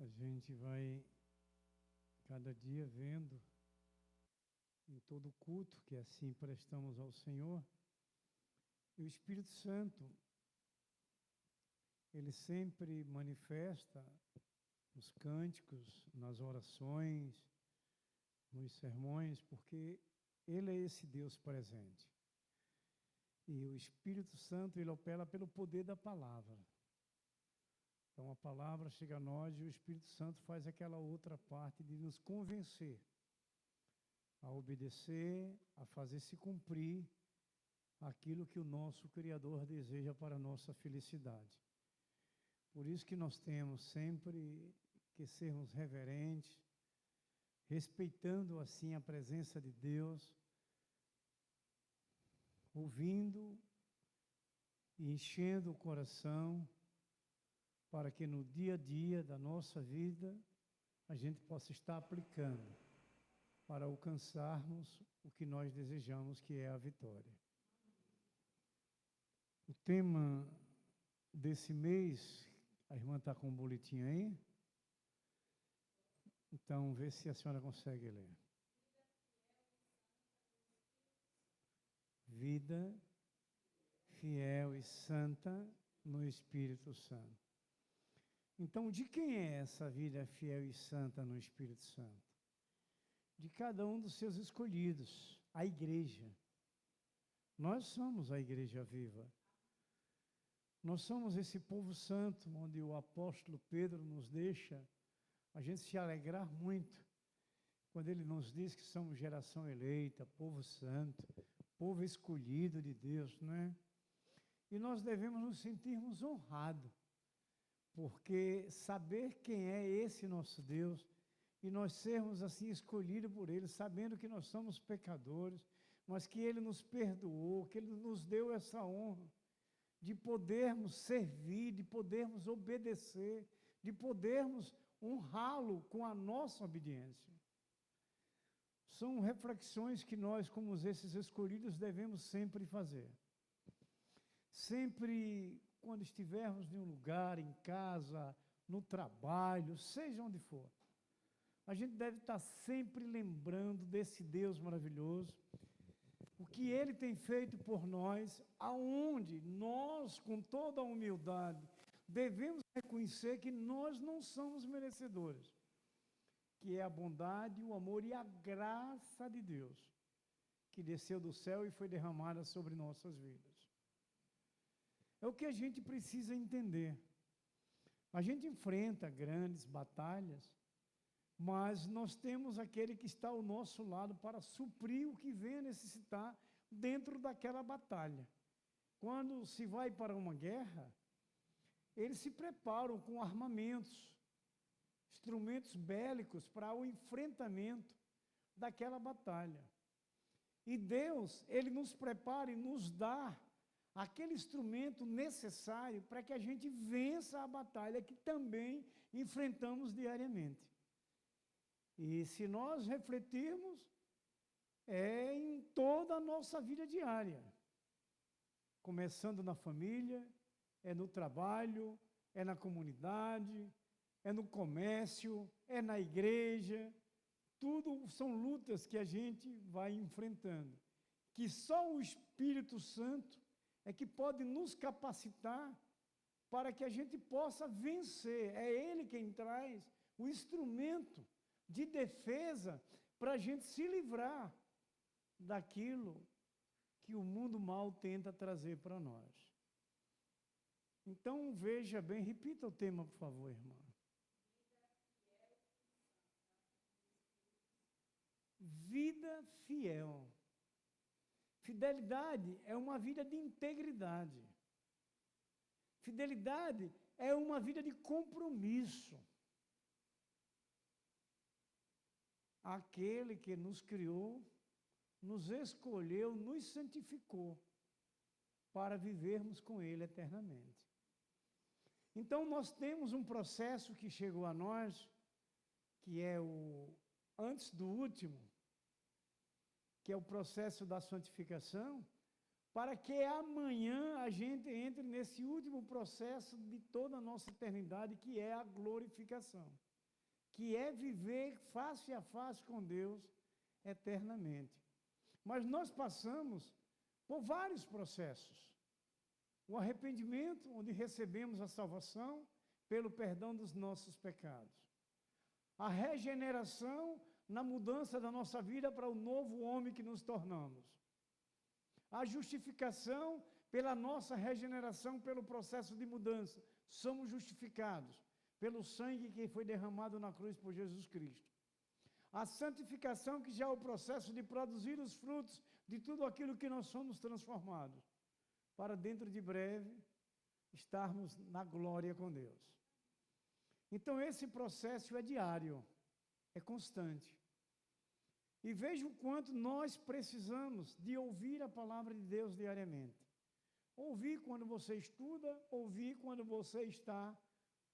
A gente vai cada dia vendo em todo culto que assim prestamos ao Senhor. E o Espírito Santo, ele sempre manifesta nos cânticos, nas orações, nos sermões, porque ele é esse Deus presente. E o Espírito Santo, ele opera pelo poder da palavra. Então a palavra chega a nós e o Espírito Santo faz aquela outra parte de nos convencer a obedecer, a fazer se cumprir aquilo que o nosso Criador deseja para a nossa felicidade. Por isso que nós temos sempre que sermos reverentes, respeitando assim a presença de Deus, ouvindo e enchendo o coração, para que no dia a dia da nossa vida a gente possa estar aplicando para alcançarmos o que nós desejamos, que é a vitória. O tema desse mês, a irmã está com um boletim aí? Então, vê se a senhora consegue ler. Vida fiel e santa no Espírito Santo. Então, de quem é essa vida fiel e santa no Espírito Santo? De cada um dos seus escolhidos, a igreja. Nós somos a igreja viva. Nós somos esse povo santo, onde o apóstolo Pedro nos deixa a gente se alegrar muito, quando ele nos diz que somos geração eleita, povo santo, povo escolhido de Deus, não é? E nós devemos nos sentirmos honrados, porque saber quem é esse nosso Deus, e nós sermos assim escolhidos por Ele, sabendo que nós somos pecadores, mas que Ele nos perdoou, que Ele nos deu essa honra de podermos servir, de podermos obedecer, de podermos honrá-lo com a nossa obediência. São reflexões que nós, como esses escolhidos, devemos sempre fazer. Sempre, quando estivermos em um lugar, em casa, no trabalho, seja onde for, a gente deve estar sempre lembrando desse Deus maravilhoso, o que Ele tem feito por nós, aonde nós, com toda a humildade, devemos reconhecer que nós não somos merecedores, que é a bondade, o amor e a graça de Deus, que desceu do céu e foi derramada sobre nossas vidas. É o que a gente precisa entender. A gente enfrenta grandes batalhas, mas nós temos aquele que está ao nosso lado para suprir o que vem a necessitar dentro daquela batalha. Quando se vai para uma guerra, eles se preparam com armamentos, instrumentos bélicos para o enfrentamento daquela batalha. E Deus, Ele nos prepara e nos dá aquele instrumento necessário para que a gente vença a batalha que também enfrentamos diariamente. E se nós refletirmos, é em toda a nossa vida diária. Começando na família, é no trabalho, é na comunidade, é no comércio, é na igreja. Tudo são lutas que a gente vai enfrentando. Que só o Espírito Santo é que pode nos capacitar para que a gente possa vencer. É Ele quem traz o instrumento de defesa para a gente se livrar daquilo que o mundo mal tenta trazer para nós. Então, veja bem, repita o tema, por favor, irmã. Vida fiel. Fidelidade é uma vida de integridade. Fidelidade é uma vida de compromisso. Aquele que nos criou, nos escolheu, nos santificou para vivermos com Ele eternamente. Então, nós temos um processo que chegou a nós, que é o antes do último, que é o processo da santificação, para que amanhã a gente entre nesse último processo de toda a nossa eternidade, que é a glorificação. que é viver face a face com Deus eternamente. Mas nós passamos por vários processos. O arrependimento, onde recebemos a salvação pelo perdão dos nossos pecados. A regeneração, na mudança da nossa vida para o novo homem que nos tornamos. A justificação, pela nossa regeneração, pelo processo de mudança. Somos justificados pelo sangue que foi derramado na cruz por Jesus Cristo. A santificação, que já é o processo de produzir os frutos de tudo aquilo que nós somos transformados, para dentro de breve estarmos na glória com Deus. Então esse processo é diário, é constante. E veja o quanto nós precisamos de ouvir a palavra de Deus diariamente. Ouvir quando você estuda, ouvir quando você está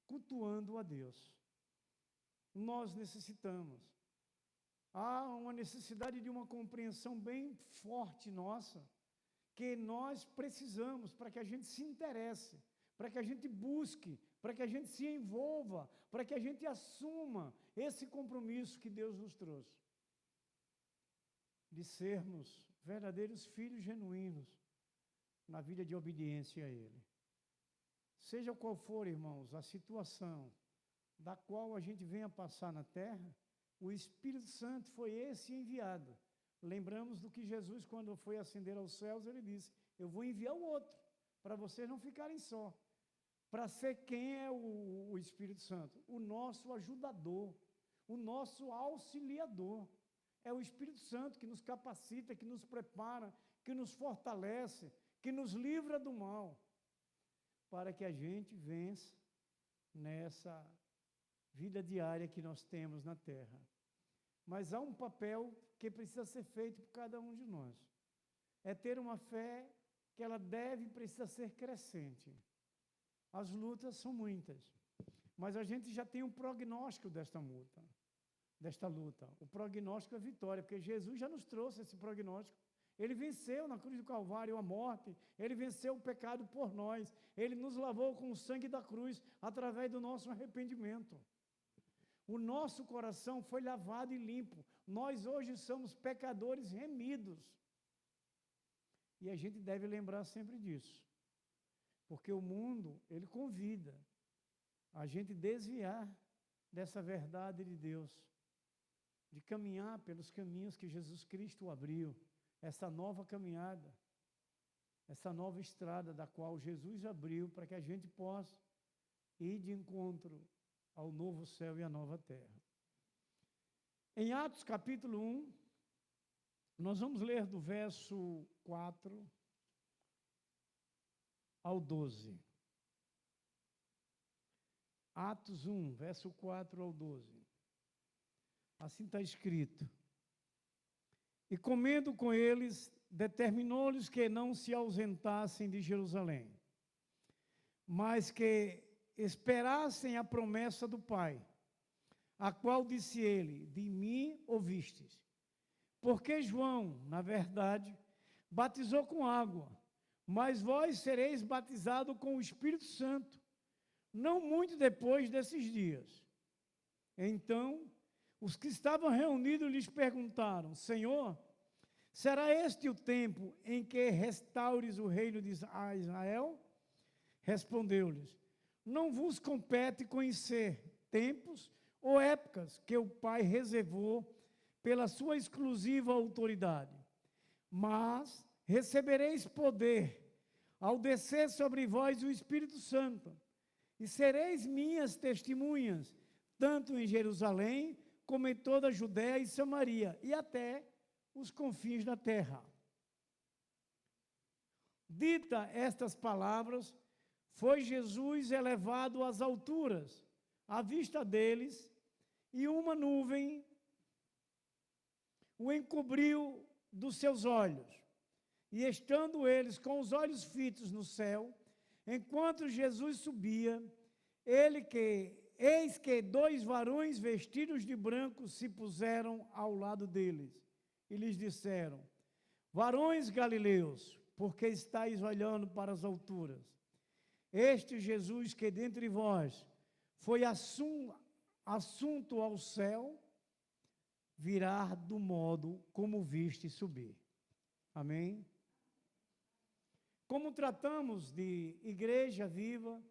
cultuando a Deus. Nós necessitamos. Há uma necessidade de uma compreensão bem forte nossa, que nós precisamos para que a gente se interesse, para que a gente busque, para que a gente se envolva, para que a gente assuma esse compromisso que Deus nos trouxe, de sermos verdadeiros filhos genuínos na vida de obediência a Ele. Seja qual for, irmãos, a situação da qual a gente venha passar na terra, o Espírito Santo foi esse enviado. Lembramos do que Jesus, quando foi ascender aos céus, ele disse: eu vou enviar o outro, para vocês não ficarem só. Para ser quem é o Espírito Santo? O nosso ajudador, o nosso auxiliador. É o Espírito Santo que nos capacita, que nos prepara, que nos fortalece, que nos livra do mal, para que a gente vença nessa vida diária que nós temos na terra. Mas há um papel que precisa ser feito por cada um de nós. É ter uma fé que ela deve e precisa ser crescente. As lutas são muitas, mas a gente já tem um prognóstico desta luta. O prognóstico é vitória, porque Jesus já nos trouxe esse prognóstico. Ele venceu na cruz do Calvário a morte, ele venceu o pecado por nós, ele nos lavou com o sangue da cruz através do nosso arrependimento. O nosso coração foi lavado e limpo. Nós hoje somos pecadores remidos. E a gente deve lembrar sempre disso. Porque o mundo, ele convida a gente desviar dessa verdade de Deus, de caminhar pelos caminhos que Jesus Cristo abriu, essa nova caminhada, essa nova estrada da qual Jesus abriu para que a gente possa ir de encontro ao novo céu e à nova terra. Em Atos capítulo 1, nós vamos ler do verso 4 ao 12. Atos 1, verso 4 ao 12. Assim está escrito: e comendo com eles, determinou-lhes que não se ausentassem de Jerusalém, mas que esperassem a promessa do Pai, a qual disse ele: de mim ouvistes. Porque João, na verdade, batizou com água, mas vós sereis batizados com o Espírito Santo, não muito depois desses dias. Então, os que estavam reunidos lhes perguntaram: Senhor, será este o tempo em que restaures o reino de Israel? Respondeu-lhes: não vos compete conhecer tempos ou épocas que o Pai reservou pela sua exclusiva autoridade, mas recebereis poder ao descer sobre vós o Espírito Santo, e sereis minhas testemunhas, tanto em Jerusalém, como em toda a Judéia e Samaria, e até os confins da terra. Dita estas palavras, foi Jesus elevado às alturas, à vista deles, e uma nuvem o encobriu dos seus olhos. E estando eles com os olhos fitos no céu, enquanto Jesus subia, eis que 2 varões vestidos de branco se puseram ao lado deles, e lhes disseram: varões galileus, por que estáis olhando para as alturas? Este Jesus que dentre vós foi assunto ao céu, virá do modo como viste subir. Amém? Como tratamos de igreja viva,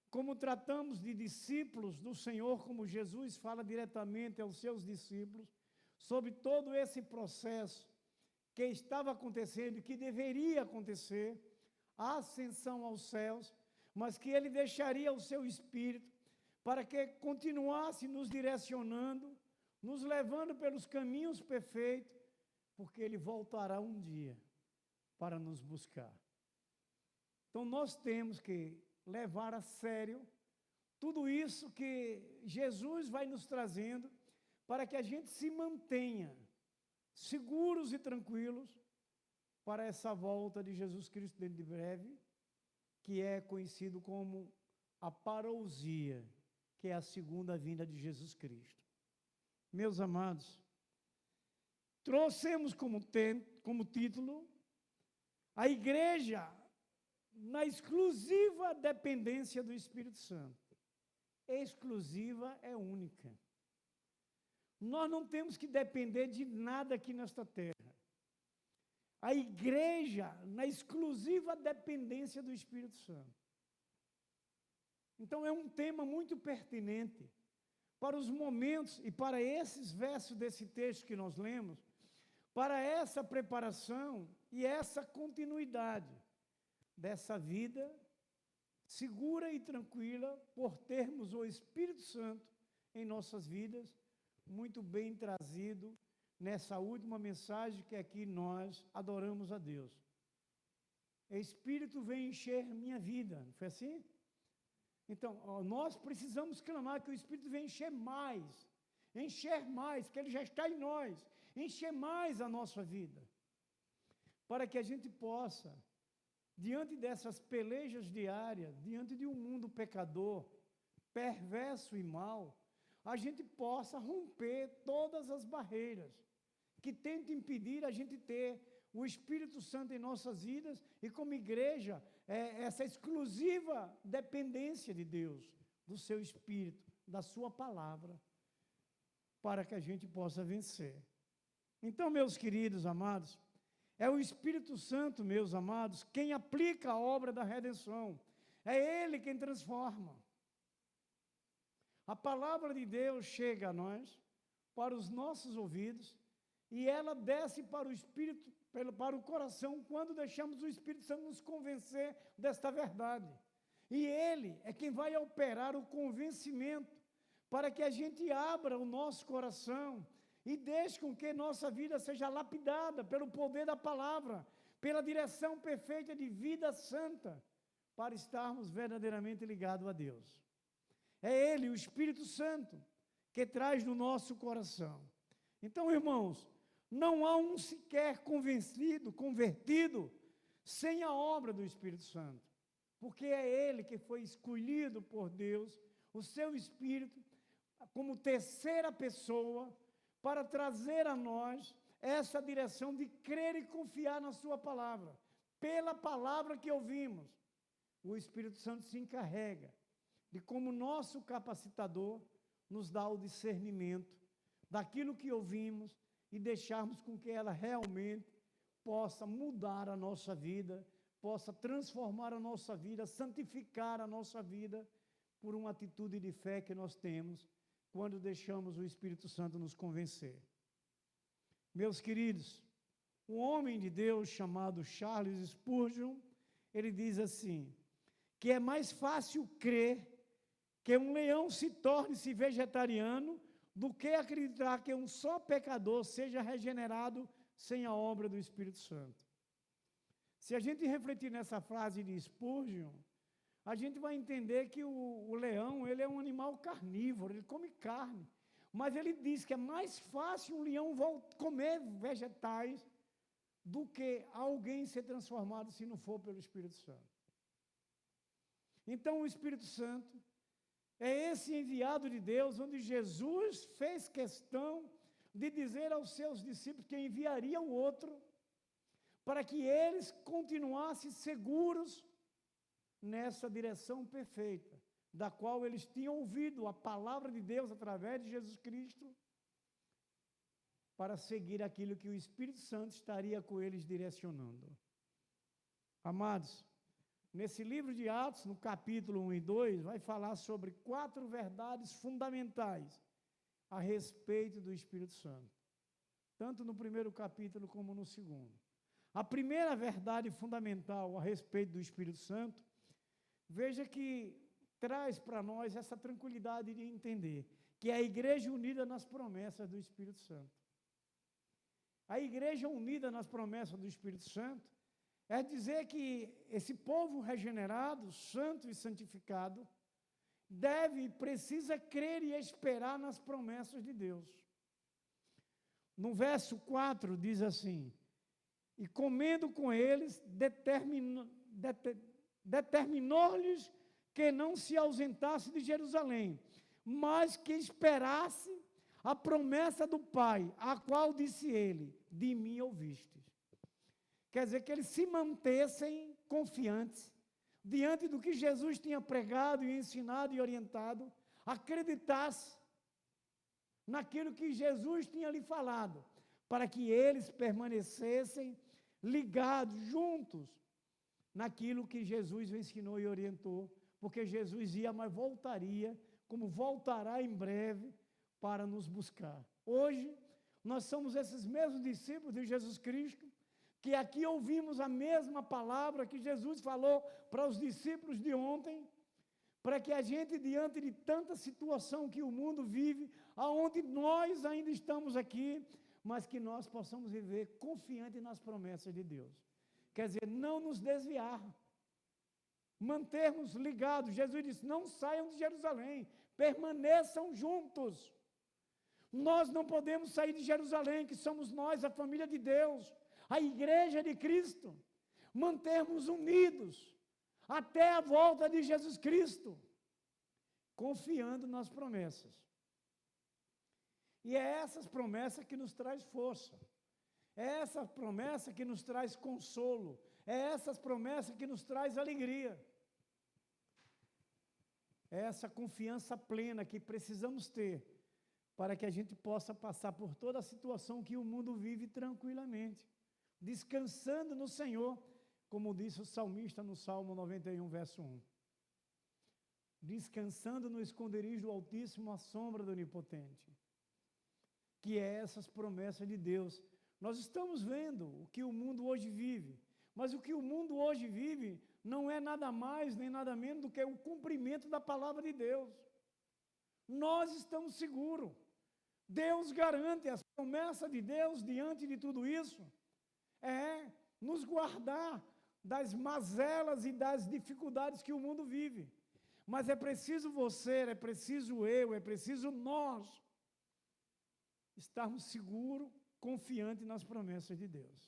como tratamos de discípulos do Senhor, como Jesus fala diretamente aos seus discípulos, sobre todo esse processo que estava acontecendo e que deveria acontecer, a ascensão aos céus, mas que ele deixaria o seu Espírito para que continuasse nos direcionando, nos levando pelos caminhos perfeitos, porque ele voltará um dia para nos buscar. Então nós temos que levar a sério tudo isso que Jesus vai nos trazendo, para que a gente se mantenha seguros e tranquilos para essa volta de Jesus Cristo dentro de breve, que é conhecido como a parousia, que é a segunda vinda de Jesus Cristo. Meus amados, trouxemos como título a igreja na exclusiva dependência do Espírito Santo. Exclusiva é única. Nós não temos que depender de nada aqui nesta terra. A igreja na exclusiva dependência do Espírito Santo. Então é um tema muito pertinente para os momentos e para esses versos desse texto que nós lemos, para essa preparação e essa continuidade dessa vida segura e tranquila, por termos o Espírito Santo em nossas vidas, muito bem trazido nessa última mensagem que aqui nós adoramos a Deus. Espírito vem encher minha vida, não foi assim? Então, nós precisamos clamar que o Espírito venha encher mais, que ele já está em nós, encher mais a nossa vida, para que a gente possa, diante dessas pelejas diárias, diante de um mundo pecador, perverso e mau, a gente possa romper todas as barreiras que tentam impedir a gente ter o Espírito Santo em nossas vidas e, como igreja, essa exclusiva dependência de Deus, do seu Espírito, da sua palavra, para que a gente possa vencer. Então, meus queridos amados, é o Espírito Santo, meus amados, quem aplica a obra da redenção. É Ele quem transforma. A palavra de Deus chega a nós, para os nossos ouvidos, e ela desce para o Espírito, para o coração, quando deixamos o Espírito Santo nos convencer desta verdade. E Ele é quem vai operar o convencimento, para que a gente abra o nosso coração e deixe com que nossa vida seja lapidada pelo poder da palavra, pela direção perfeita de vida santa, para estarmos verdadeiramente ligados a Deus. É Ele, o Espírito Santo, que traz no nosso coração. Então, irmãos, não há um sequer convertido, sem a obra do Espírito Santo. Porque é Ele que foi escolhido por Deus, o seu Espírito, como terceira pessoa, para trazer a nós essa direção de crer e confiar na sua palavra. Pela palavra que ouvimos, o Espírito Santo se encarrega de, como nosso capacitador, nos dar o discernimento daquilo que ouvimos e deixarmos com que ela realmente possa mudar a nossa vida, possa transformar a nossa vida, santificar a nossa vida por uma atitude de fé que nós temos quando deixamos o Espírito Santo nos convencer. Meus queridos, um homem de Deus chamado Charles Spurgeon, ele diz assim, que é mais fácil crer que um leão se torne-se vegetariano do que acreditar que um só pecador seja regenerado sem a obra do Espírito Santo. Se a gente refletir nessa frase de Spurgeon, a gente vai entender que o leão, ele é um animal carnívoro, ele come carne. Mas ele diz que é mais fácil um leão comer vegetais do que alguém ser transformado se não for pelo Espírito Santo. Então, o Espírito Santo é esse enviado de Deus, onde Jesus fez questão de dizer aos seus discípulos que enviaria o outro, para que eles continuassem seguros nessa direção perfeita, da qual eles tinham ouvido a palavra de Deus através de Jesus Cristo, para seguir aquilo que o Espírito Santo estaria com eles direcionando. Amados, nesse livro de Atos, no capítulo 1 e 2, vai falar sobre 4 verdades fundamentais a respeito do Espírito Santo, tanto no primeiro capítulo como no segundo. A primeira verdade fundamental a respeito do Espírito Santo, veja que traz para nós essa tranquilidade de entender que é a igreja unida nas promessas do Espírito Santo. A igreja unida nas promessas do Espírito Santo é dizer que esse povo regenerado, santo e santificado, deve e precisa crer e esperar nas promessas de Deus. No verso 4 diz assim: e comendo com eles, determinou-lhes que não se ausentasse de Jerusalém, mas que esperasse a promessa do Pai, a qual disse ele: de mim ouvistes. Quer dizer, que eles se mantessem confiantes diante do que Jesus tinha pregado e ensinado e orientado, acreditasse naquilo que Jesus tinha lhe falado, para que eles permanecessem ligados, juntos, naquilo que Jesus ensinou e orientou, porque Jesus ia, mas voltaria, como voltará em breve, para nos buscar. Hoje, nós somos esses mesmos discípulos de Jesus Cristo, que aqui ouvimos a mesma palavra que Jesus falou para os discípulos de ontem, para que a gente, diante de tanta situação que o mundo vive, aonde nós ainda estamos aqui, mas que nós possamos viver confiante nas promessas de Deus. Quer dizer, não nos desviar, mantermos ligados. Jesus disse: não saiam de Jerusalém, permaneçam juntos. Nós não podemos sair de Jerusalém, que somos nós, a família de Deus, a igreja de Cristo, mantermos unidos até a volta de Jesus Cristo, confiando nas promessas. E é essas promessas que nos traz força, é essa promessa que nos traz consolo, é essas promessas que nos traz alegria. É essa confiança plena que precisamos ter para que a gente possa passar por toda a situação que o mundo vive tranquilamente, descansando no Senhor, como disse o salmista no Salmo 91, verso 1. Descansando no esconderijo do Altíssimo, à sombra do Onipotente. Que é essas promessas de Deus. Nós estamos vendo o que o mundo hoje vive, mas o que o mundo hoje vive não é nada mais nem nada menos do que o cumprimento da palavra de Deus. Nós estamos seguros. Deus garante as promessas de Deus diante de tudo isso. É nos guardar das mazelas e das dificuldades que o mundo vive. Mas é preciso você, é preciso eu, é preciso nós estarmos seguros, confiantes nas promessas de Deus.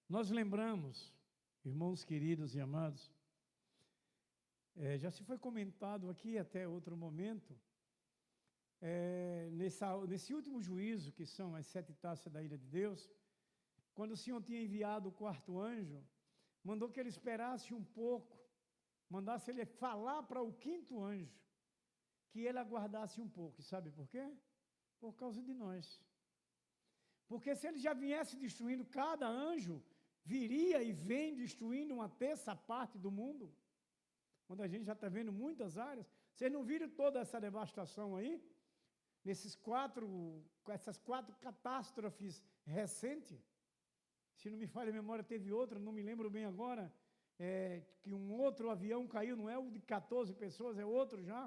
Nós lembramos, irmãos queridos e amados, já se foi comentado aqui até outro momento, nesse último juízo, que são as 7 taças da ira de Deus, quando o Senhor tinha enviado o 4º anjo, mandou que ele esperasse um pouco, mandasse ele falar para o 5º anjo, que ele aguardasse um pouco. E sabe por quê? Por causa de nós. Porque se ele já viesse destruindo, cada anjo viria e vem destruindo 1/3 parte do mundo, quando a gente já está vendo muitas áreas. Vocês não viram toda essa devastação aí? Essas 4 catástrofes recentes? Se não me falha a memória, teve outra, não me lembro bem agora, que um outro avião caiu, não é o de 14 pessoas, é outro já.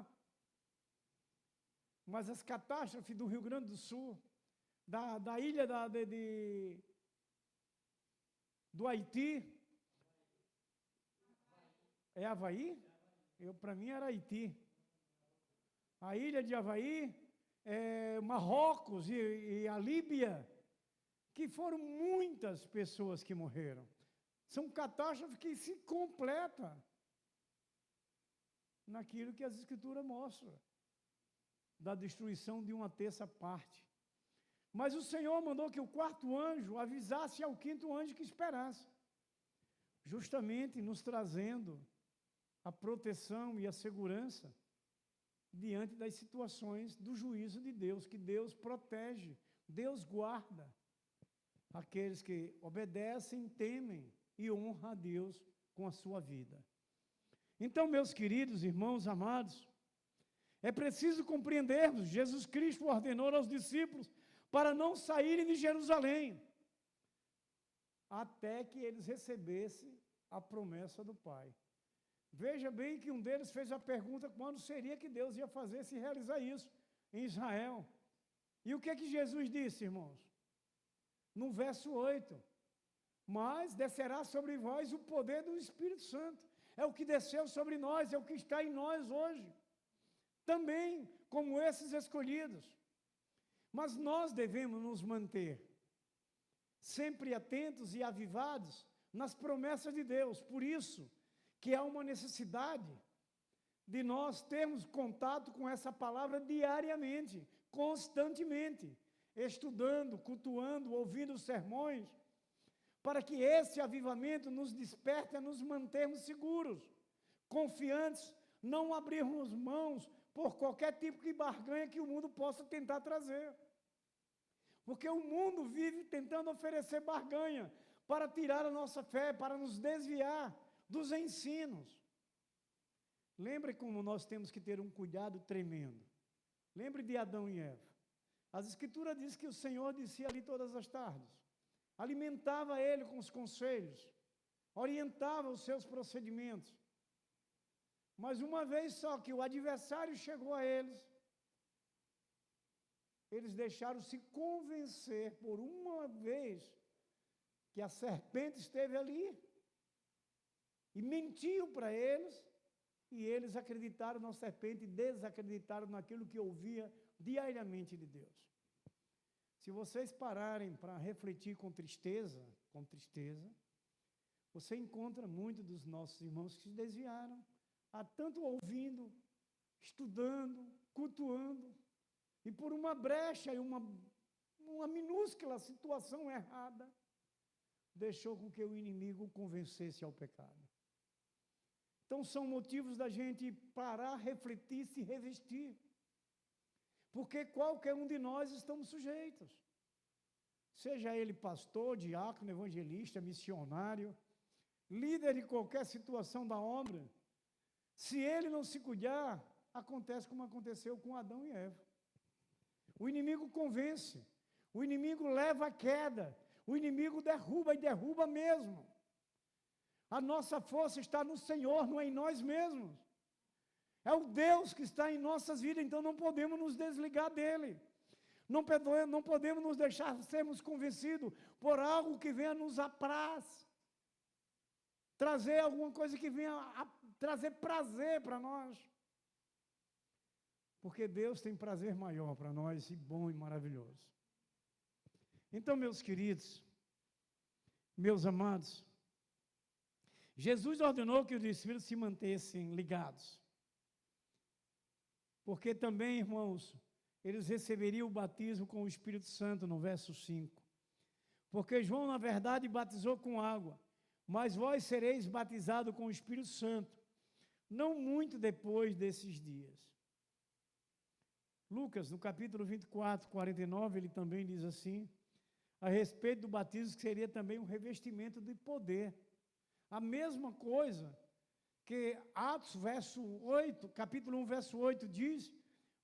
Mas as catástrofes do Rio Grande do Sul, da ilha do Haiti, é Havaí? Para mim era Haiti. A ilha de Havaí, Marrocos e a Líbia, que foram muitas pessoas que morreram. São catástrofes que se completam naquilo que as Escrituras mostram, da destruição de 1/3 parte. Mas o Senhor mandou que o 4º anjo avisasse ao 5º anjo que esperasse. justamente nos trazendo a proteção e a segurança diante das situações do juízo de Deus, que Deus protege, Deus guarda aqueles que obedecem, temem e honram a Deus com a sua vida. Então, meus queridos irmãos amados, é preciso compreendermos, Jesus Cristo ordenou aos discípulos para não saírem de Jerusalém, até que eles recebessem a promessa do Pai. Veja bem que um deles fez a pergunta quando seria que Deus ia fazer se realizar isso em Israel. E o que é que Jesus disse, irmãos? No verso 8, mas descerá sobre vós o poder do Espírito Santo. É o que desceu sobre nós, é o que está em nós hoje. Também como esses escolhidos. Mas nós devemos nos manter sempre atentos e avivados nas promessas de Deus. Por isso que há uma necessidade de nós termos contato com essa palavra diariamente, constantemente, estudando, cultuando, ouvindo os sermões, para que esse avivamento nos desperte a nos mantermos seguros, confiantes, não abrirmos mãos por qualquer tipo de barganha que o mundo possa tentar trazer. Porque o mundo vive tentando oferecer barganha para tirar a nossa fé, para nos desviar dos ensinos. Lembre como nós temos que ter um cuidado tremendo. Lembre de Adão e Eva. As Escrituras dizem que o Senhor descia ali todas as tardes, alimentava ele com os conselhos, orientava os seus procedimentos. Mas uma vez só que o adversário chegou a eles, eles deixaram-se convencer por uma vez que a serpente esteve ali e mentiu para eles, e eles acreditaram na serpente e desacreditaram naquilo que ouvia diariamente de Deus. Se vocês pararem para refletir com tristeza, você encontra muitos dos nossos irmãos que se desviaram, há tanto ouvindo, estudando, cultuando, e por uma brecha e uma minúscula situação errada, deixou com que o inimigo o convencesse ao pecado. Então são motivos da gente parar, refletir, se revestir. Porque qualquer um de nós estamos sujeitos. Seja ele pastor, diácono, evangelista, missionário, líder de qualquer situação da obra, se ele não se cuidar, acontece como aconteceu com Adão e Eva. O inimigo convence, o inimigo leva à queda, o inimigo derruba e derruba mesmo. A nossa força está no Senhor, não é em nós mesmos. É o Deus que está em nossas vidas, então não podemos nos desligar dele. Não podemos nos deixar sermos convencidos por algo que venha nos apraz. Trazer alguma coisa que venha a trazer prazer para nós. Porque Deus tem prazer maior para nós, e bom e maravilhoso. Então, meus queridos, meus amados, Jesus ordenou que os discípulos se mantessem ligados. Porque também, irmãos, eles receberiam o batismo com o Espírito Santo, no verso 5. Porque João, na verdade, batizou com água, mas vós sereis batizados com o Espírito Santo, não muito depois desses dias. Lucas, no capítulo 24, 49, ele também diz assim, a respeito do batismo, que seria também um revestimento de poder. A mesma coisa que Atos, capítulo 1, verso 8 diz,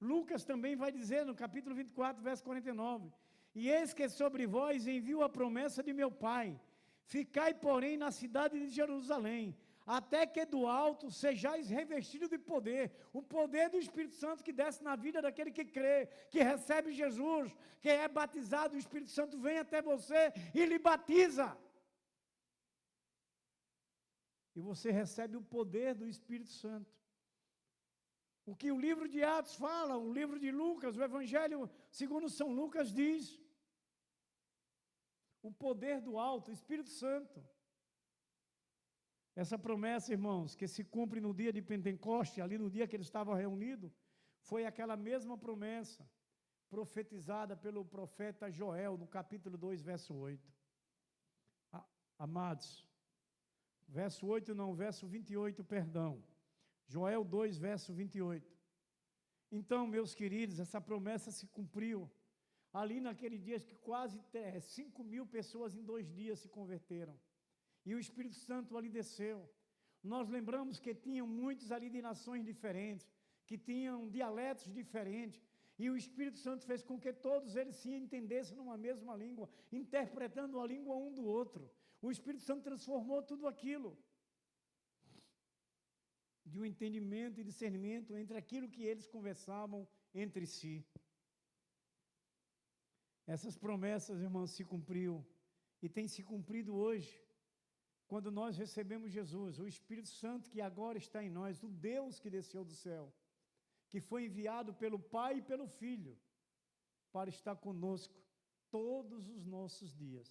Lucas também vai dizer no capítulo 24, verso 49, e eis que sobre vós envio a promessa de meu Pai, ficai, porém, na cidade de Jerusalém, até que do alto sejais revestidos de poder, o poder do Espírito Santo que desce na vida daquele que crê, que recebe Jesus, que é batizado, o Espírito Santo vem até você e lhe batiza. E você recebe o poder do Espírito Santo. O que o livro de Atos fala, o livro de Lucas, o Evangelho segundo São Lucas diz, o poder do alto, o Espírito Santo. Essa promessa, irmãos, que se cumpre no dia de Pentecoste, ali no dia que eles estavam reunidos, foi aquela mesma promessa profetizada pelo profeta Joel, no capítulo 2, verso 8. Amados, verso 8 não, verso 28, perdão. Joel 2, verso 28. Então, meus queridos, essa promessa se cumpriu. Ali naquele dia que quase 5.000 pessoas em 2 dias se converteram. E o Espírito Santo ali desceu. Nós lembramos que tinham muitos ali de nações diferentes, que tinham dialetos diferentes, e o Espírito Santo fez com que todos eles se entendessem numa mesma língua, interpretando a língua um do outro. O Espírito Santo transformou tudo aquilo, de um entendimento e discernimento entre aquilo que eles conversavam entre si. Essas promessas, irmãos, se cumpriu, e tem se cumprido hoje, quando nós recebemos Jesus, o Espírito Santo que agora está em nós, o Deus que desceu do céu, que foi enviado pelo Pai e pelo Filho, para estar conosco todos os nossos dias,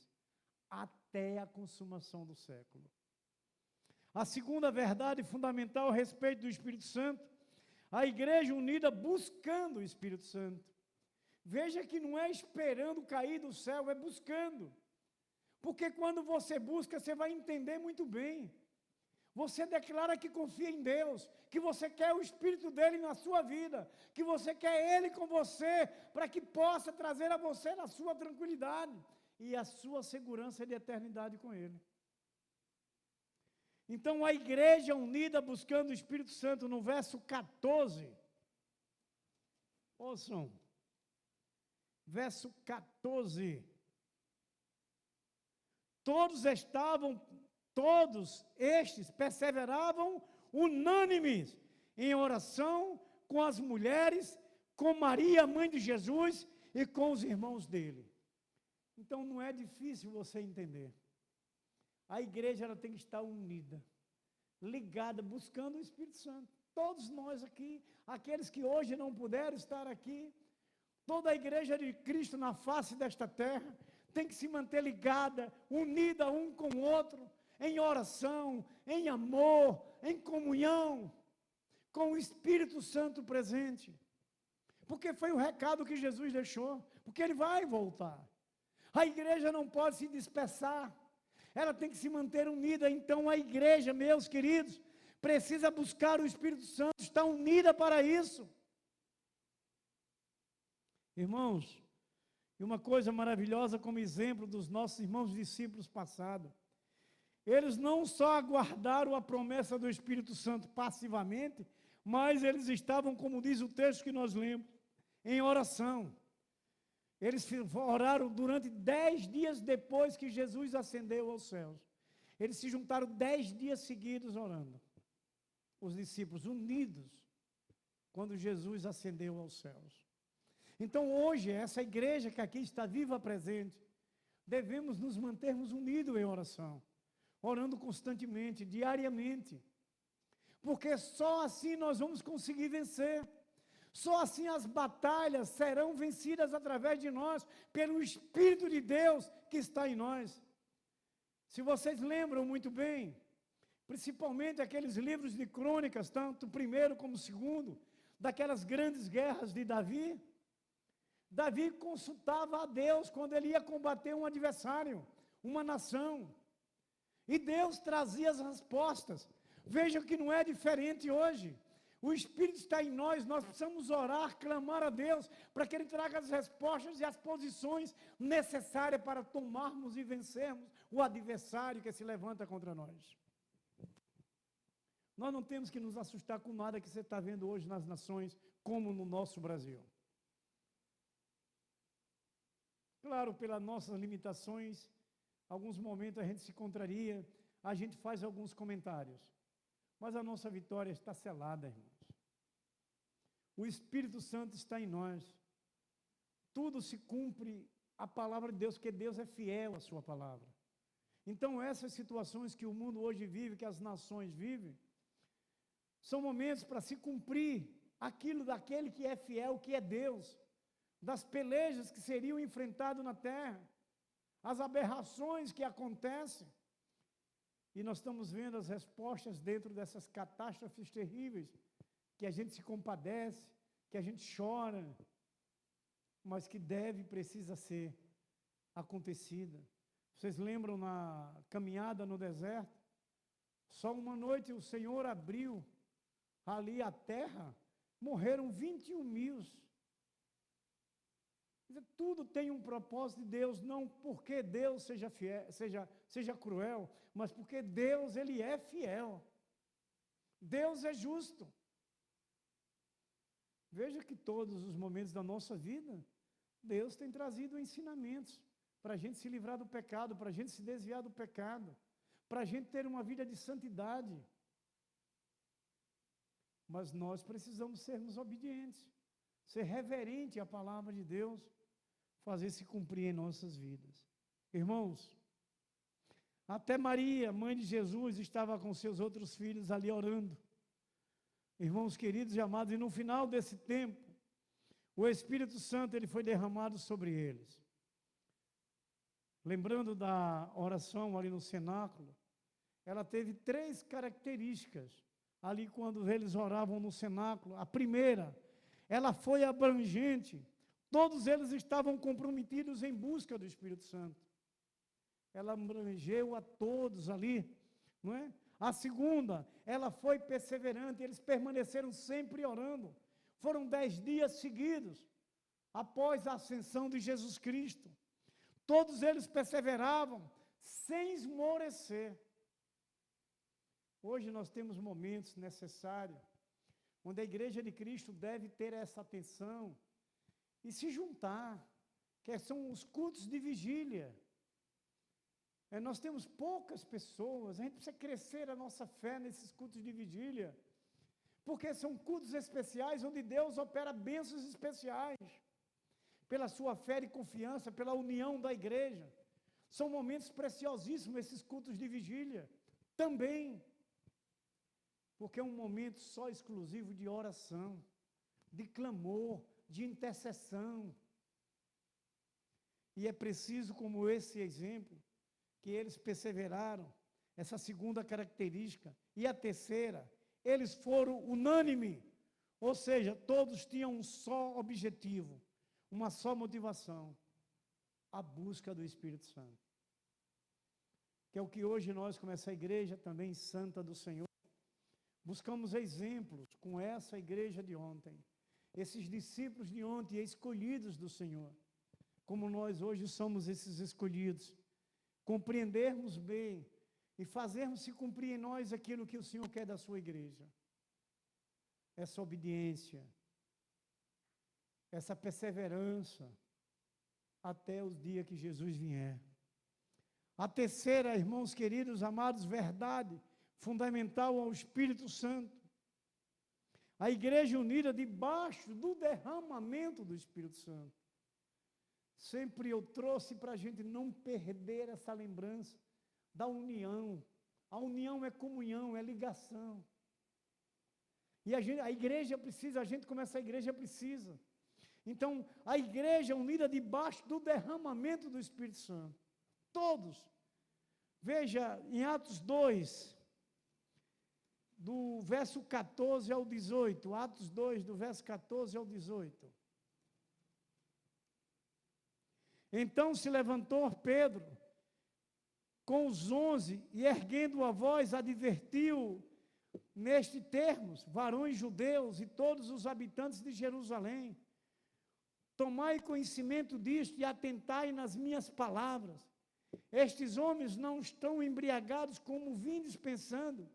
até a consumação do século. A segunda verdade fundamental a respeito do Espírito Santo, a igreja unida buscando o Espírito Santo. Veja que não é esperando cair do céu, é buscando. Porque quando você busca, você vai entender muito bem. Você declara que confia em Deus, que você quer o Espírito dele na sua vida, que você quer ele com você, para que possa trazer a você a sua tranquilidade e a sua segurança de eternidade com ele. Então, a igreja unida buscando o Espírito Santo, no verso 14, ouçam, verso 14, todos estes perseveravam unânimes em oração com as mulheres, com Maria, mãe de Jesus, e com os irmãos dele. Então, não é difícil você entender. A igreja ela tem que estar unida, ligada, buscando o Espírito Santo. Todos nós aqui, aqueles que hoje não puderam estar aqui, toda a igreja de Cristo na face desta terra, tem que se manter ligada, unida um com o outro, em oração, em amor, em comunhão, com o Espírito Santo presente. Porque foi o recado que Jesus deixou, porque ele vai voltar. A igreja não pode se dispersar, ela tem que se manter unida. Então a igreja, meus queridos, precisa buscar o Espírito Santo, está unida para isso. Irmãos, e uma coisa maravilhosa como exemplo dos nossos irmãos discípulos passados, eles não só aguardaram a promessa do Espírito Santo passivamente, mas eles estavam, como diz o texto que nós lemos, em oração. Eles oraram durante 10 dias depois que Jesus ascendeu aos céus. Eles se juntaram 10 dias seguidos orando. Os discípulos unidos, quando Jesus ascendeu aos céus. Então hoje, essa igreja que aqui está viva, presente, devemos nos mantermos unidos em oração, orando constantemente, diariamente, porque só assim nós vamos conseguir vencer, só assim as batalhas serão vencidas através de nós, pelo Espírito de Deus que está em nós. Se vocês lembram muito bem, principalmente aqueles livros de crônicas, tanto o primeiro como o segundo, daquelas grandes guerras de Davi, Davi consultava a Deus quando ele ia combater um adversário, uma nação. E Deus trazia as respostas. Vejam que não é diferente hoje. O Espírito está em nós, nós precisamos orar, clamar a Deus, para que Ele traga as respostas e as posições necessárias para tomarmos e vencermos o adversário que se levanta contra nós. Nós não temos que nos assustar com nada que você está vendo hoje nas nações, como no nosso Brasil. Claro, pelas nossas limitações, alguns momentos a gente se contraria, a gente faz alguns comentários, mas a nossa vitória está selada, irmãos. O Espírito Santo está em nós, tudo se cumpre a palavra de Deus, porque Deus é fiel à sua palavra. Então essas situações que o mundo hoje vive, que as nações vivem, são momentos para se cumprir aquilo daquele que é fiel, que é Deus, das pelejas que seriam enfrentadas na terra, as aberrações que acontecem, e nós estamos vendo as respostas dentro dessas catástrofes terríveis, que a gente se compadece, que a gente chora, mas que precisa ser acontecida. Vocês lembram na caminhada no deserto? Só uma noite o Senhor abriu ali a terra, morreram 21 mil. Tudo tem um propósito de Deus, não porque Deus seja fiel, seja cruel, mas porque Deus, Ele é fiel. Deus é justo. Veja que todos os momentos da nossa vida, Deus tem trazido ensinamentos para a gente se livrar do pecado, para a gente se desviar do pecado, para a gente ter uma vida de santidade. Mas nós precisamos sermos obedientes, ser reverente à palavra de Deus, fazer se cumprir em nossas vidas. Irmãos, até Maria, mãe de Jesus, estava com seus outros filhos ali orando. Irmãos queridos e amados, e no final desse tempo, o Espírito Santo ele foi derramado sobre eles. Lembrando da oração ali no cenáculo, ela teve 3 características ali quando eles oravam no cenáculo. A primeira, ela foi abrangente. Todos eles estavam comprometidos em busca do Espírito Santo. Ela abrangeu a todos ali, não é? A segunda, ela foi perseverante, eles permaneceram sempre orando. Foram 10 dias seguidos, após a ascensão de Jesus Cristo. Todos eles perseveravam, sem esmorecer. Hoje nós temos momentos necessários, onde a Igreja de Cristo deve ter essa atenção e se juntar, que são os cultos de vigília. Nós temos poucas pessoas, a gente precisa crescer a nossa fé nesses cultos de vigília, porque são cultos especiais, onde Deus opera bênçãos especiais, pela sua fé e confiança, pela união da igreja. São momentos preciosíssimos esses cultos de vigília, também, porque é um momento só exclusivo de oração, de clamor, de intercessão. E é preciso, como esse exemplo, que eles perseveraram, essa segunda característica. E a terceira, eles foram unânimes, ou seja, todos tinham um só objetivo, uma só motivação, a busca do Espírito Santo. Que é o que hoje nós, como essa igreja também santa do Senhor, buscamos exemplos com essa igreja de ontem, esses discípulos de ontem escolhidos do Senhor, como nós hoje somos esses escolhidos, compreendermos bem e fazermos se cumprir em nós aquilo que o Senhor quer da sua igreja. Essa obediência, essa perseverança, até o dia que Jesus vier. A terceira, irmãos queridos, amados, verdade fundamental ao Espírito Santo. A igreja unida debaixo do derramamento do Espírito Santo. Sempre eu trouxe para a gente não perder essa lembrança da união. A união é comunhão, é ligação. E a igreja precisa, a gente como essa igreja precisa. Então, a igreja unida debaixo do derramamento do Espírito Santo. Todos. Veja, em Atos 2, do verso 14 ao 18. Atos 2, do verso 14 ao 18. Então se levantou Pedro com os 11 e, erguendo a voz, advertiu neste termos, varões judeus e todos os habitantes de Jerusalém: tomai conhecimento disto e atentai nas minhas palavras. Estes homens não estão embriagados como vindes pensando,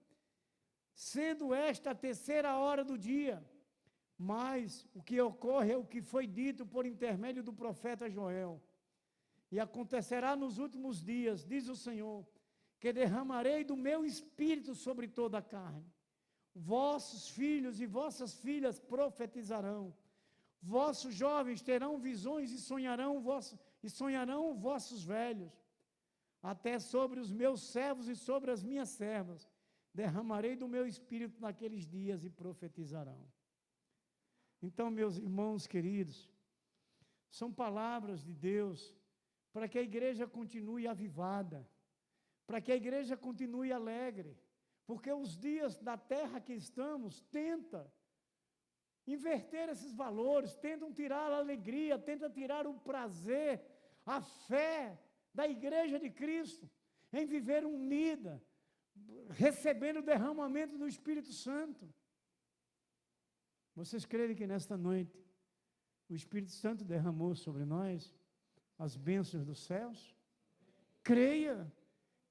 sendo esta a 3ª hora do dia. Mas o que ocorre é o que foi dito por intermédio do profeta Joel. E acontecerá nos últimos dias, diz o Senhor, que derramarei do meu espírito sobre toda a carne. Vossos filhos e vossas filhas profetizarão. Vossos jovens terão visões e sonharão vossos velhos. Até sobre os meus servos e sobre as minhas servas derramarei do meu espírito naqueles dias e profetizarão. Então, meus irmãos queridos, são palavras de Deus para que a igreja continue avivada, para que a igreja continue alegre, porque os dias da terra que estamos tenta inverter esses valores, tentam tirar a alegria, tentam tirar o prazer, a fé da igreja de Cristo, em viver unida, recebendo o derramamento do Espírito Santo. Vocês creem que nesta noite o Espírito Santo derramou sobre nós as bênçãos dos céus? Creia,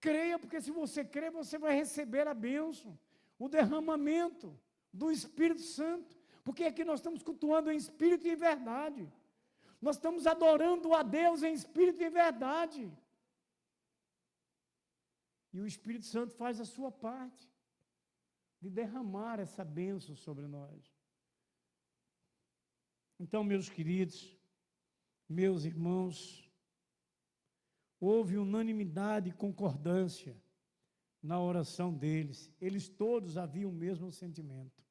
creia, porque se você crer, você vai receber a bênção, o derramamento do Espírito Santo, porque aqui nós estamos cultuando em espírito e em verdade, nós estamos adorando a Deus em espírito e em verdade, e o Espírito Santo faz a sua parte, de derramar essa bênção sobre nós. Então, meus queridos, meus irmãos, houve unanimidade e concordância na oração deles. Eles todos haviam o mesmo sentimento.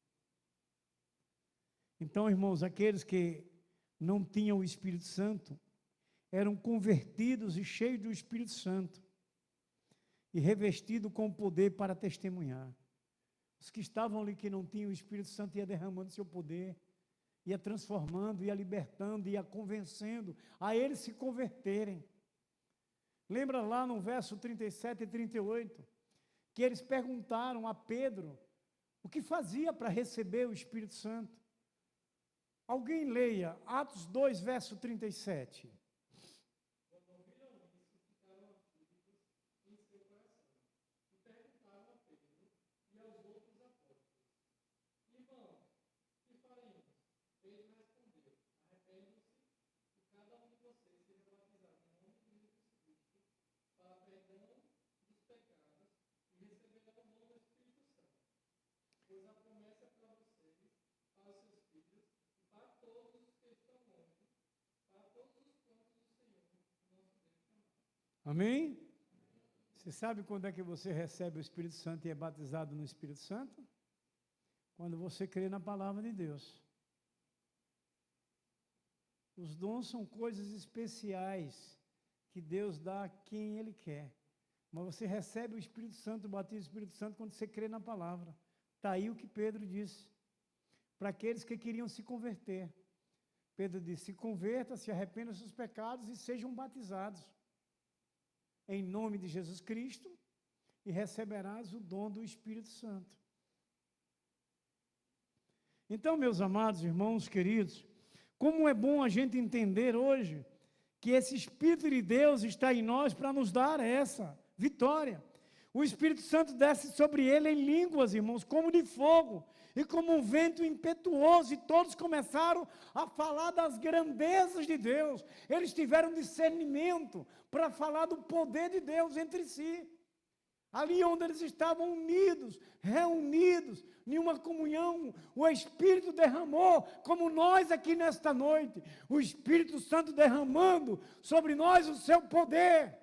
Então, irmãos, aqueles que não tinham o Espírito Santo eram convertidos e cheios do Espírito Santo e revestidos com o poder para testemunhar. Os que estavam ali que não tinham o Espírito Santo ia derramando seu poder, ia transformando, ia libertando, ia convencendo a eles se converterem. Lembra lá no verso 37 e 38, que eles perguntaram a Pedro o que fazia para receber o Espírito Santo. Alguém leia Atos 2, verso 37. Quando ouviram isso, ficaram aflitos em seu coração e perguntaram a Pedro e aos outros apóstolos: Irmãos, que faremos? Pedro respondeu: arrependam-se e cada um de vocês seja batizado em nome de Jesus Cristo para perdão dos pecados e receberão o dom do Espírito Santo, pois a promessa é para vocês, para os seus filhos e para todos os que estão longe, para todos os quantos o Senhor, nosso Deus, chamar. Amém? Você sabe quando é que você recebe o Espírito Santo e é batizado no Espírito Santo? Quando você crê na palavra de Deus. Os dons são coisas especiais que Deus dá a quem Ele quer. Mas você recebe o Espírito Santo, o batismo do Espírito Santo, quando você crê na palavra. Está aí o que Pedro disse. Para aqueles que queriam se converter. Pedro disse: se converta, se arrependa dos seus pecados e sejam batizados em nome de Jesus Cristo e receberás o dom do Espírito Santo. Então, meus amados irmãos queridos, como é bom a gente entender hoje que esse Espírito de Deus está em nós para nos dar essa vitória. O Espírito Santo desce sobre ele em línguas, irmãos, como de fogo, e como um vento impetuoso, e todos começaram a falar das grandezas de Deus. Eles tiveram discernimento para falar do poder de Deus entre si. Ali onde eles estavam unidos, reunidos, em uma comunhão, o Espírito derramou, como nós aqui nesta noite, o Espírito Santo derramando sobre nós o seu poder.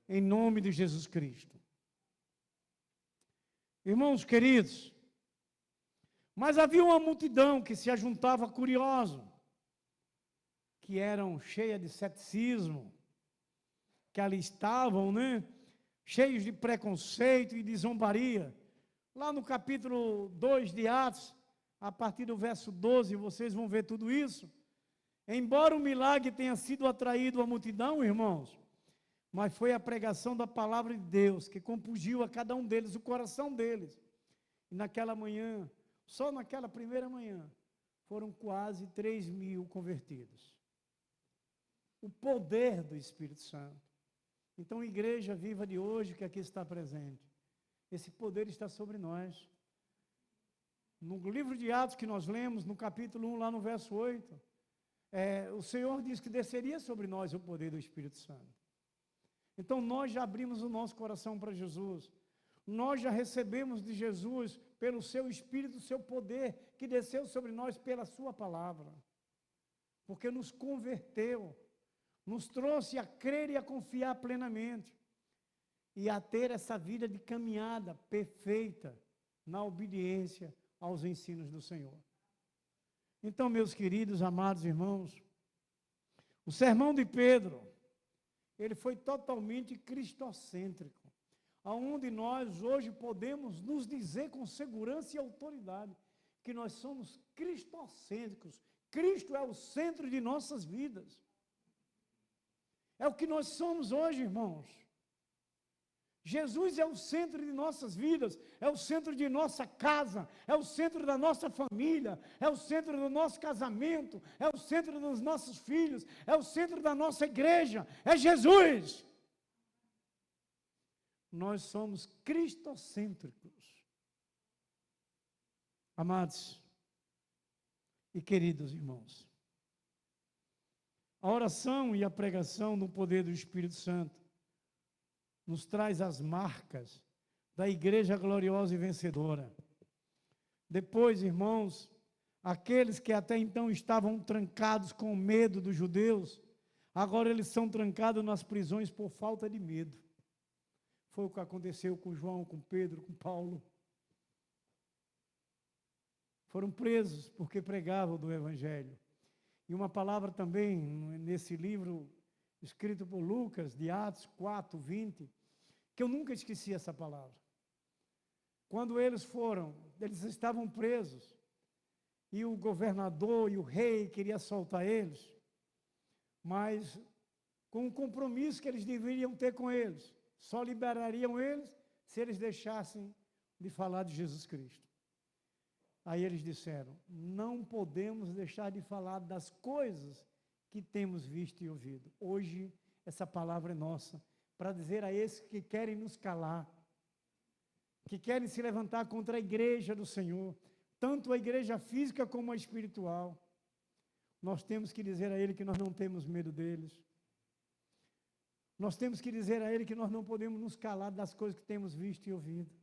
Em nome de Jesus Cristo. Irmãos queridos, mas havia uma multidão que se ajuntava curioso, que eram cheias de ceticismo, que ali estavam, cheios de preconceito e de zombaria. Lá no capítulo 2 de Atos, a partir do verso 12, vocês vão ver tudo isso. Embora o milagre tenha sido atraído à multidão, irmãos, mas foi a pregação da palavra de Deus que compungiu a cada um deles, o coração deles. E naquela manhã, só naquela primeira manhã, foram quase 3.000 convertidos. O poder do Espírito Santo. Então, igreja viva de hoje, que aqui está presente, esse poder está sobre nós. No livro de Atos que nós lemos, no capítulo 1, lá no verso 8, o Senhor diz que desceria sobre nós o poder do Espírito Santo. Então, nós já abrimos o nosso coração para Jesus. Nós já recebemos de Jesus, pelo seu Espírito, o seu poder, que desceu sobre nós pela sua palavra. Porque nos converteu, nos trouxe a crer e a confiar plenamente. E a ter essa vida de caminhada perfeita, na obediência aos ensinos do Senhor. Então, meus queridos, amados irmãos, o sermão de Pedro, ele foi totalmente cristocêntrico, aonde nós hoje podemos nos dizer com segurança e autoridade que nós somos cristocêntricos. Cristo é o centro de nossas vidas. É o que nós somos hoje, irmãos. Jesus é o centro de nossas vidas, é o centro de nossa casa, é o centro da nossa família, é o centro do nosso casamento, é o centro dos nossos filhos, é o centro da nossa igreja, é Jesus. Nós somos cristocêntricos. Amados e queridos irmãos, a oração e a pregação no poder do Espírito Santo nos traz as marcas da igreja gloriosa e vencedora. Depois, irmãos, aqueles que até então estavam trancados com medo dos judeus, agora eles são trancados nas prisões por falta de medo. Foi o que aconteceu com João, com Pedro, com Paulo. Foram presos porque pregavam do Evangelho. E uma palavra também, nesse livro, escrito por Lucas, de Atos 4, 20, que eu nunca esqueci essa palavra. Quando eles estavam presos, e o governador e o rei queriam soltar eles, mas com um compromisso que eles deveriam ter com eles. Só liberariam eles se eles deixassem de falar de Jesus Cristo. Aí eles disseram, não podemos deixar de falar das coisas que temos visto e ouvido. Hoje, essa palavra é nossa, para dizer a esses que querem nos calar, que querem se levantar contra a igreja do Senhor, tanto a igreja física como a espiritual. Nós temos que dizer a ele que nós não temos medo deles. Nós temos que dizer a ele que nós não podemos nos calar das coisas que temos visto e ouvido.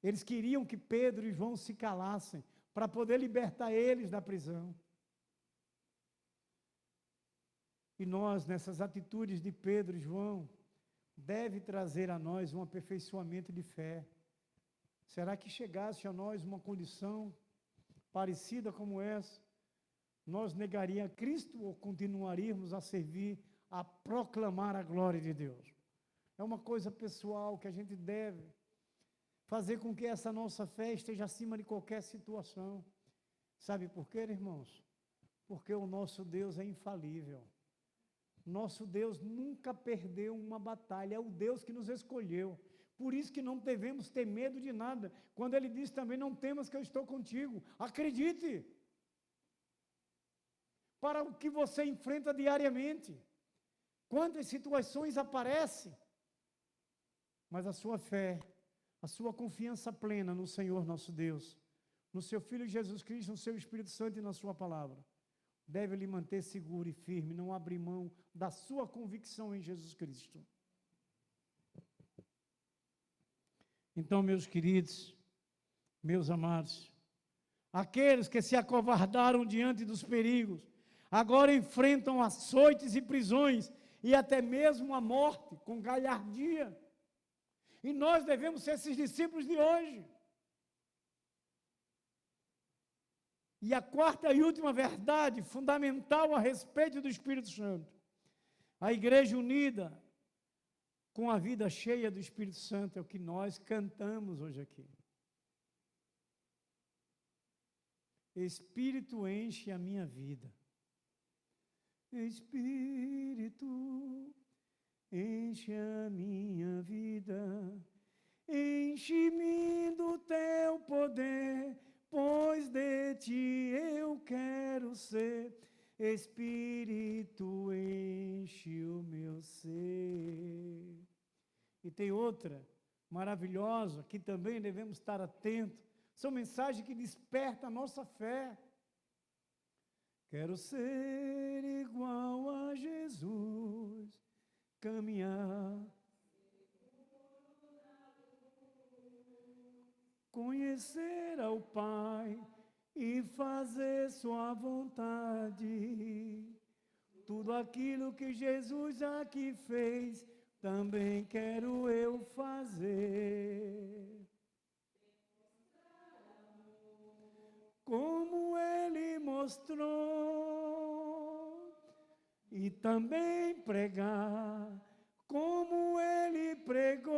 Eles queriam que Pedro e João se calassem, para poder libertar eles da prisão. E nós, nessas atitudes de Pedro e João, deve trazer a nós um aperfeiçoamento de fé. Será que chegasse a nós uma condição parecida como essa, nós negaríamos a Cristo ou continuaríamos a servir, a proclamar a glória de Deus? É uma coisa pessoal que a gente deve fazer com que essa nossa fé esteja acima de qualquer situação. Sabe por quê, irmãos? Porque o nosso Deus é infalível. Nosso Deus nunca perdeu uma batalha, é o Deus que nos escolheu. Por isso que não devemos ter medo de nada. Quando Ele diz também, não temas que eu estou contigo. Acredite! Para o que você enfrenta diariamente. Quantas situações aparecem, mas a sua fé, a sua confiança plena no Senhor nosso Deus, no seu Filho Jesus Cristo, no seu Espírito Santo e na sua palavra, deve lhe manter seguro e firme, não abrir mão da sua convicção em Jesus Cristo. Então, meus queridos, meus amados, aqueles que se acovardaram diante dos perigos, agora enfrentam açoites e prisões, e até mesmo a morte, com galhardia. E nós devemos ser esses discípulos de hoje. E a quarta e última verdade, fundamental a respeito do Espírito Santo. A igreja unida, com a vida cheia do Espírito Santo, é o que nós cantamos hoje aqui. Espírito enche a minha vida. Espírito enche a minha vida. Enche-me do teu poder, pois de ti eu quero ser. Espírito enche o meu ser. E tem outra maravilhosa, que também devemos estar atentos. São mensagens que despertam a nossa fé. Quero ser igual a Jesus, caminhar, conhecer ao Pai e fazer sua vontade. Tudo aquilo que Jesus aqui fez, também quero eu fazer. Como Ele mostrou, e também pregar, como Ele pregou.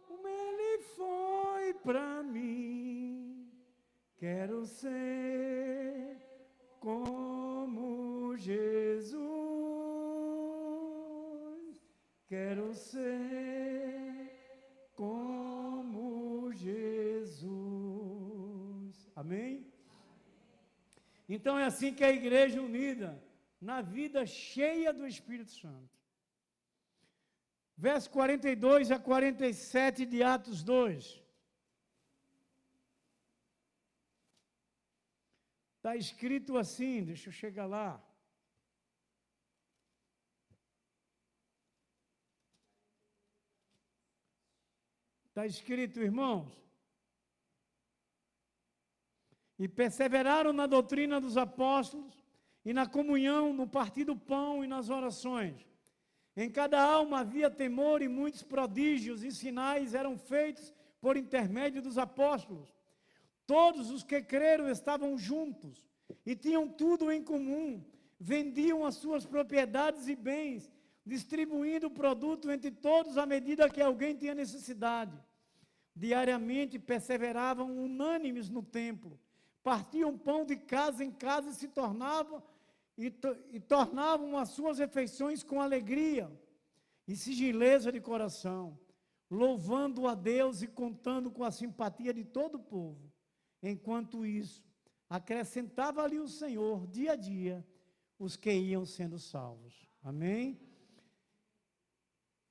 Como Ele foi para mim, quero ser como Quero ser como Jesus. Amém? Então é assim que a igreja unida, na vida cheia do Espírito Santo. Verso 42 a 47 de Atos 2. Está escrito assim, deixa eu chegar lá. Está escrito, irmãos, e perseveraram na doutrina dos apóstolos, e na comunhão, no partir do pão e nas orações. Em cada alma havia temor, e muitos prodígios e sinais eram feitos por intermédio dos apóstolos. Todos os que creram estavam juntos, e tinham tudo em comum, vendiam as suas propriedades e bens, distribuindo o produto entre todos à medida que alguém tinha necessidade. Diariamente perseveravam unânimes no templo, partiam pão de casa em casa e tornavam as suas refeições com alegria e singeleza de coração, louvando a Deus e contando com a simpatia de todo o povo. Enquanto isso, acrescentava-lhe o Senhor, dia a dia, os que iam sendo salvos. Amém?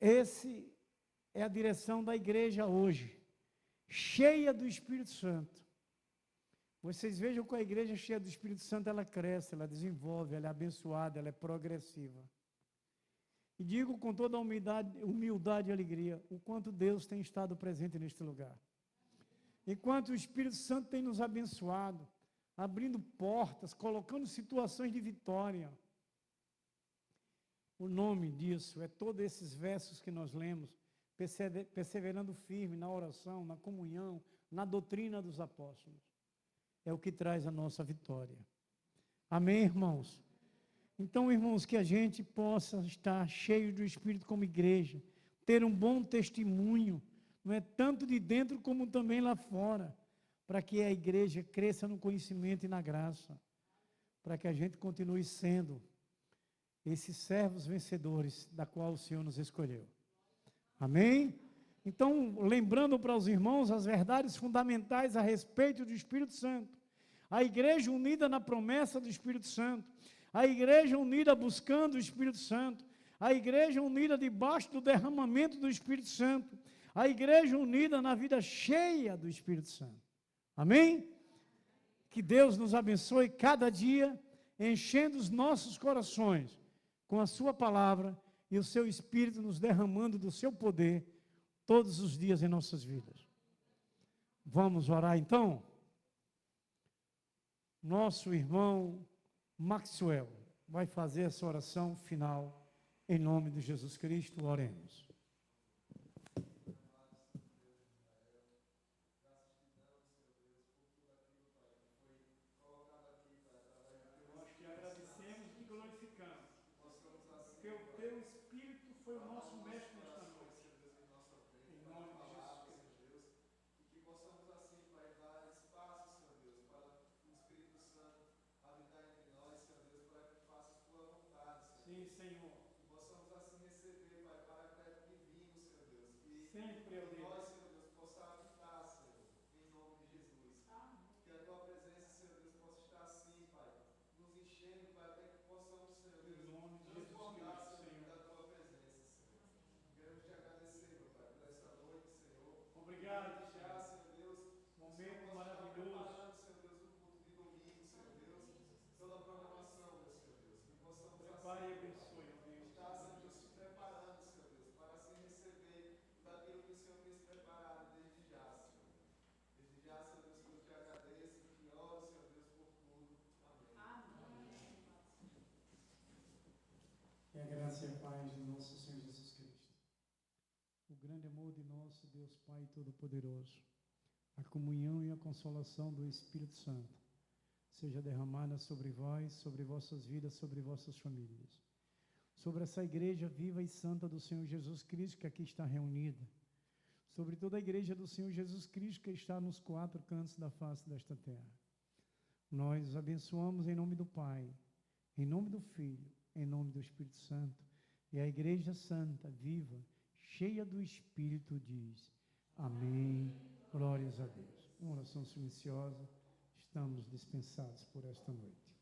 Essa é a direção da igreja hoje, cheia do Espírito Santo. Vocês vejam que a igreja cheia do Espírito Santo, ela cresce, ela desenvolve, ela é abençoada, ela é progressiva. E digo com toda a humildade e alegria, o quanto Deus tem estado presente neste lugar. Enquanto o Espírito Santo tem nos abençoado, abrindo portas, colocando situações de vitória. O nome disso é todos esses versos que nós lemos, perseverando firme na oração, na comunhão, na doutrina dos apóstolos. É o que traz a nossa vitória. Amém, irmãos? Então, irmãos, que a gente possa estar cheio do Espírito como igreja, ter um bom testemunho, não é tanto de dentro como também lá fora, para que a igreja cresça no conhecimento e na graça, para que a gente continue sendo esses servos vencedores da qual o Senhor nos escolheu. Amém? Então, lembrando para os irmãos as verdades fundamentais a respeito do Espírito Santo, a igreja unida na promessa do Espírito Santo, a igreja unida buscando o Espírito Santo, a igreja unida debaixo do derramamento do Espírito Santo, a igreja unida na vida cheia do Espírito Santo. Amém? Que Deus nos abençoe cada dia, enchendo os nossos corações com a sua palavra e o seu Espírito nos derramando do seu poder todos os dias em nossas vidas. Vamos orar então? Nosso irmão Maxwell vai fazer essa oração final em nome de Jesus Cristo. Oremos. Nós te agradecemos e te glorificamos, porque o teu Espírito foi o nosso mestre nesta noite. Em nome de Jesus Cristo. E que possamos assim, Pai, dar espaço, Senhor Deus, para o Espírito Santo habitar entre nós, Senhor Deus, para que faça a tua vontade, Senhor. Sim, Senhor. Que possamos assim receber, Pai, para que vimos, Senhor Deus, que Sempre, ó em Deus. nós, Senhor Deus, possa habitar, Senhor, em nome de Jesus. Que a tua presença, Senhor Deus, possa estar assim, Pai, nos enchendo, Pai, até que possamos, Senhor Deus, Em nome de Jesus transbordar, Cristo, Senhor, Senhor. da tua presença, Senhor. Queremos te agradecer, meu Pai, por essa noite, Senhor. Obrigado, Já, Senhor. Senhor Deus, Momento Senhor, possa estar maravilhoso. preparando, Senhor Deus, o culto de domingo, Senhor Deus, toda a programação, meu Senhor Deus, que possamos Prepare e assim, abençoe, ó Deus. estar, Senhor Deus, se preparando, Senhor Deus, para assim receber daquilo que o Senhor tem se preparado desde já, Senhor. Desde já, Senhor Deus, que eu te agradeço e te oro, Senhor Deus, por tudo. Amém. Que a graça e a paz de nosso Senhor Jesus Cristo, o grande amor de nosso Deus Pai Todo-Poderoso, a comunhão e a consolação do Espírito Santo, seja derramada sobre vós, sobre vossas vidas, sobre vossas famílias, sobre essa igreja viva e santa do Senhor Jesus Cristo que aqui está reunida, sobre toda a igreja do Senhor Jesus Cristo que está nos quatro cantos da face desta terra. Nós os abençoamos em nome do Pai, em nome do Filho, em nome do Espírito Santo, E a Igreja Santa, viva, cheia do Espírito, diz: amém, glórias a Deus. Uma oração silenciosa, estamos dispensados por esta noite.